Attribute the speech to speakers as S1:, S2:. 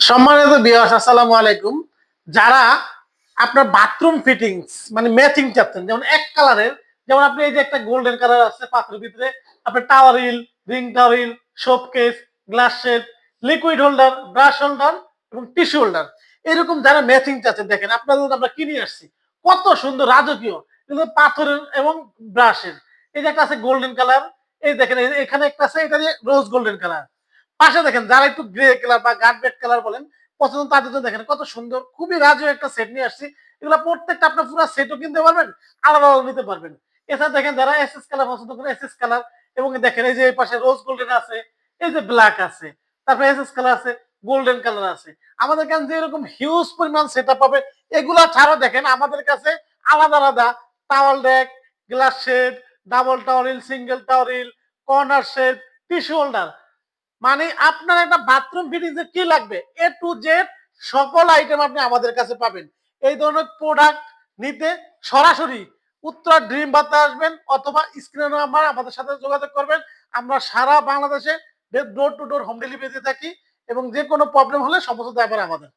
S1: সম্মানিত ভিউয়ার্স, আসসালামু আলাইকুম। যারা আপনার বাথরুম ফিটিংস মানে ম্যাচিং চাচ্ছেন, যেমন এক কালারের, যেমন আপনি এই যে একটা গোল্ডেন কালার আছে পাথরের ভিতরে, আপনার towel rail, ring towel rail, showcase, glass shade, liquid holder, brush holder এবং টিস্যু হোল্ডার, এরকম যারা ম্যাচিং চাচ্ছেন, দেখেন আপনাদের আমরা কিনে আসছি কত সুন্দর রাজকীয়, কিন্তু পাথরের এবং ব্রাশের। এই যে একটা আছে গোল্ডেন কালার, এই দেখেন এখানে একটা আছে, এটা দিয়ে রোজ গোল্ডেন কালার। পাশে দেখেন যারা একটু গ্রে কালার বা গার্ডবেট কালার বলেন পছন্দ, তাদের জন্য দেখেন কত সুন্দর, খুবই রাজু একটা সেট নিয়ে আসছি। এগুলো প্রত্যেকটা আপনার পুরো সেটও কিনতে পারবেন, আলাদা আলাদা নিতে পারবেন। এছাড়া দেখেন যারা এসএস কালার পছন্দ করেন এসএস কালার, এবং দেখেন এই যে এই পাশে রোজ গোল্ডেন আছে, এই যে ব্ল্যাক আছে, তারপরে এসএস কালার আছে, গোল্ডেন কালার আছে। আমাদের কাছে যে এরকম হিউজ পরিমাণ সেটআপ পাবে। এগুলা ছাড়াও দেখেন আমাদের কাছে আলাদা আলাদা টাওয়াল ডেক, গ্লাস শেড, double towel rail, single towel rail, corner শেড, টিস্যু হোল্ডার, মানে আপনার একটা বাথরুম ফিটিংস এর কি লাগবে এ টু জেড সকল আইটেম আপনি আমাদের কাছে পাবেন। এই ধরনের প্রোডাক্ট নিতে সরাসরি উত্তরা ড্রিম বাতে আসবেন, অথবা স্ক্রিনে নাম্বার আমাদের সাথে যোগাযোগ করবেন। আমরা সারা বাংলাদেশে door to door home delivery দিয়ে থাকি, এবং যে কোনো প্রবলেম হলে সমস্ত দায়ভার আমাদের।